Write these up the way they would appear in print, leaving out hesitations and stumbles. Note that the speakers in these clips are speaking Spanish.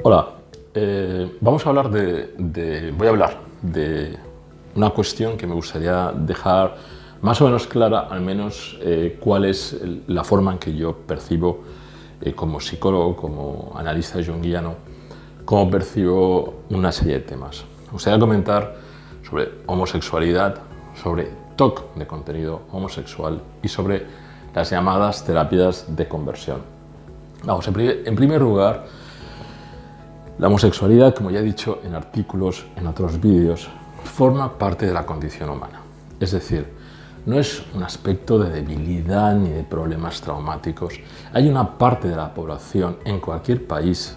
Hola, voy a hablar de una cuestión que me gustaría dejar más o menos clara, al menos cuál es la forma en que yo percibo como psicólogo, como analista junguiano, cómo percibo una serie de temas. Me gustaría comentar sobre homosexualidad, sobre TOC de contenido homosexual y sobre las llamadas terapias de conversión. Vamos, en primer lugar, la homosexualidad, como ya he dicho en artículos, en otros vídeos, forma parte de la condición humana. Es decir, no es un aspecto de debilidad ni de problemas traumáticos. Hay una parte de la población en cualquier país,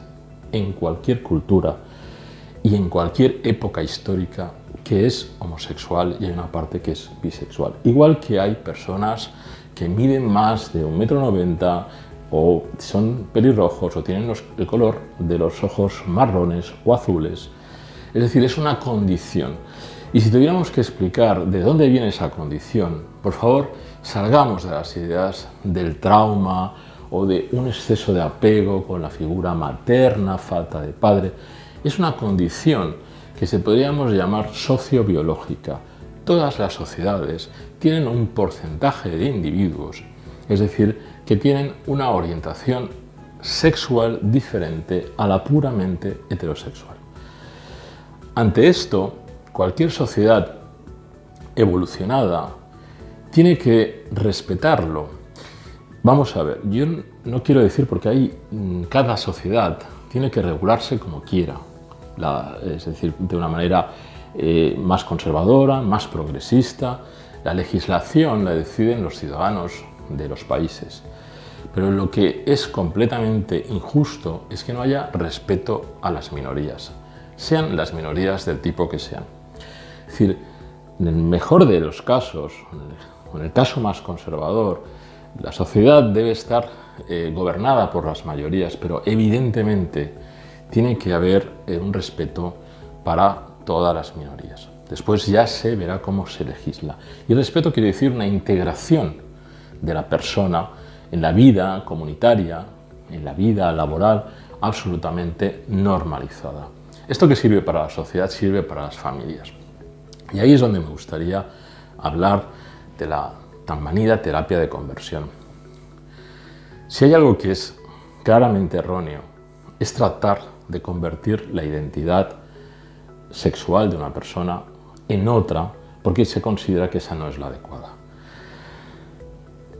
en cualquier cultura y en cualquier época histórica que es homosexual y hay una parte que es bisexual. Igual que hay personas que miden más de 1,90 m o son pelirrojos o tienen el color de los ojos marrones o azules. Es decir, es una condición. Y si tuviéramos que explicar de dónde viene esa condición, por favor, salgamos de las ideas del trauma o de un exceso de apego con la figura materna, falta de padre. Es una condición que podríamos llamar sociobiológica. Todas las sociedades tienen un porcentaje de individuos, es decir, que tienen una orientación sexual diferente a la puramente heterosexual. Ante esto, cualquier sociedad evolucionada tiene que respetarlo. Vamos a ver, yo no quiero decir porque cada sociedad tiene que regularse como quiera, es decir, de una manera más conservadora, más progresista. La legislación la deciden los ciudadanos de los países. Pero lo que es completamente injusto es que no haya respeto a las minorías, sean las minorías del tipo que sean. Es decir, en el mejor de los casos, en el caso más conservador, la sociedad debe estar gobernada por las mayorías, pero evidentemente tiene que haber un respeto para todas las minorías. Después ya se verá cómo se legisla. Y el respeto quiere decir una integración de la persona en la vida comunitaria, en la vida laboral, absolutamente normalizada. Esto que sirve para la sociedad sirve para las familias. Y ahí es donde me gustaría hablar de la tan manida terapia de conversión. Si hay algo que es claramente erróneo, es tratar de convertir la identidad sexual de una persona en otra porque se considera que esa no es la adecuada.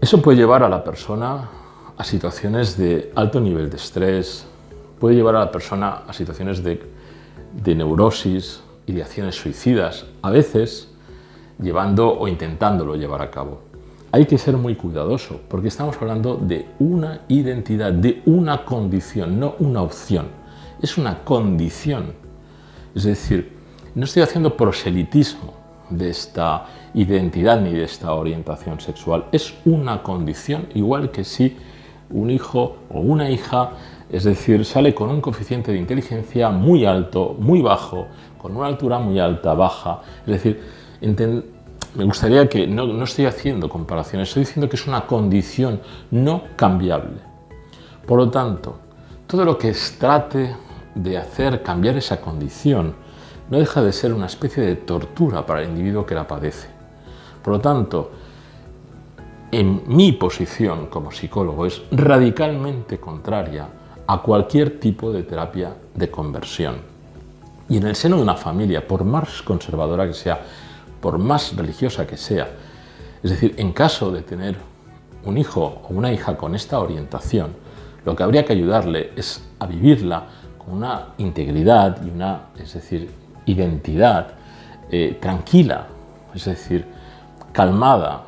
Eso puede llevar a la persona a situaciones de alto nivel de estrés, puede llevar a la persona a situaciones de neurosis, ideaciones suicidas, a veces llevando o intentándolo llevar a cabo. Hay que ser muy cuidadoso porque estamos hablando de una identidad, de una condición, no una opción. Es una condición. Es decir, no estoy haciendo proselitismo de esta identidad ni de esta orientación sexual. Es una condición, igual que si un hijo o una hija, es decir, sale con un coeficiente de inteligencia muy alto, muy bajo, con una altura muy alta, baja. Es decir, me gustaría que no estoy haciendo comparaciones, estoy diciendo que es una condición no cambiable. Por lo tanto, todo lo que trate de hacer cambiar esa condición no deja de ser una especie de tortura para el individuo que la padece. Por lo tanto, en mi posición como psicólogo es radicalmente contraria a cualquier tipo de terapia de conversión. Y en el seno de una familia, por más conservadora que sea, por más religiosa que sea, es decir, en caso de tener un hijo o una hija con esta orientación, lo que habría que ayudarle es a vivirla con una integridad y una, identidad tranquila, es decir, calmada,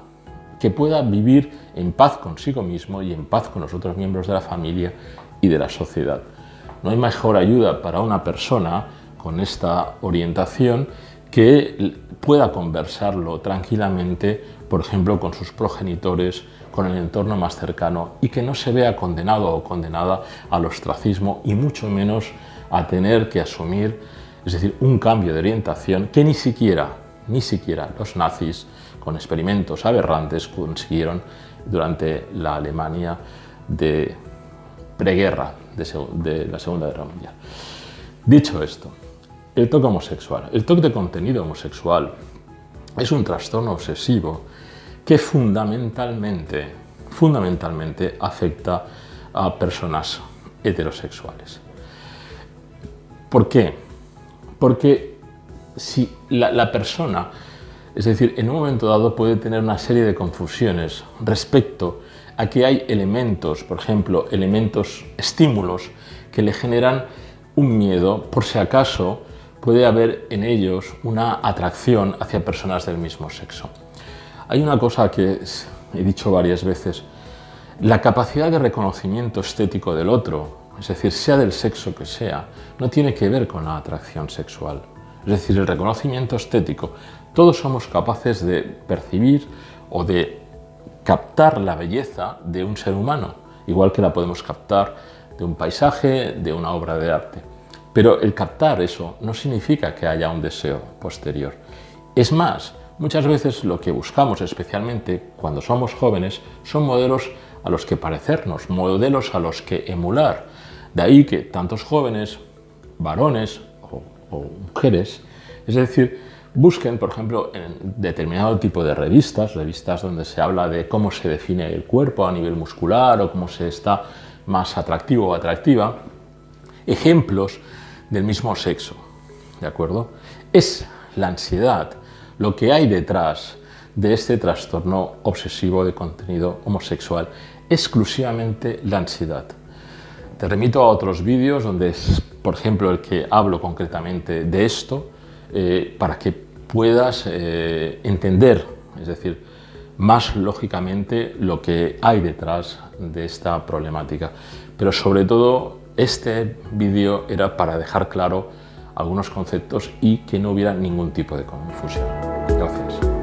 que pueda vivir en paz consigo mismo y en paz con los otros miembros de la familia y de la sociedad. No hay mejor ayuda para una persona con esta orientación que pueda conversarlo tranquilamente, por ejemplo, con sus progenitores, con el entorno más cercano y que no se vea condenado o condenada al ostracismo y mucho menos a tener que asumir, es decir, un cambio de orientación que ni siquiera los nazis, con experimentos aberrantes, consiguieron durante la Alemania de preguerra, de la Segunda Guerra Mundial. Dicho esto, el TOC homosexual, el TOC de contenido homosexual es un trastorno obsesivo que fundamentalmente afecta a personas heterosexuales. ¿Por qué? Porque si la persona, es decir, en un momento dado puede tener una serie de confusiones respecto a que hay elementos, por ejemplo, estímulos que le generan un miedo, por si acaso puede haber en ellos una atracción hacia personas del mismo sexo. Hay una cosa que he dicho varias veces: la capacidad de reconocimiento estético del otro, es decir, sea del sexo que sea, no tiene que ver con la atracción sexual. Es decir, el reconocimiento estético. Todos somos capaces de percibir o de captar la belleza de un ser humano, igual que la podemos captar de un paisaje, de una obra de arte. Pero el captar eso no significa que haya un deseo posterior. Es más, muchas veces lo que buscamos, especialmente cuando somos jóvenes, son modelos a los que parecernos, modelos a los que emular. De ahí que tantos jóvenes, varones o mujeres, es decir, busquen, por ejemplo, en determinado tipo de revistas donde se habla de cómo se define el cuerpo a nivel muscular o cómo se está más atractivo o atractiva, ejemplos del mismo sexo, ¿de acuerdo? Es la ansiedad lo que hay detrás de este trastorno obsesivo de contenido homosexual, exclusivamente la ansiedad. Te remito a otros vídeos donde es, por ejemplo, el que hablo concretamente de esto, para que puedas entender, es decir, más lógicamente lo que hay detrás de esta problemática. Pero sobre todo, este vídeo era para dejar claro algunos conceptos y que no hubiera ningún tipo de confusión. Gracias.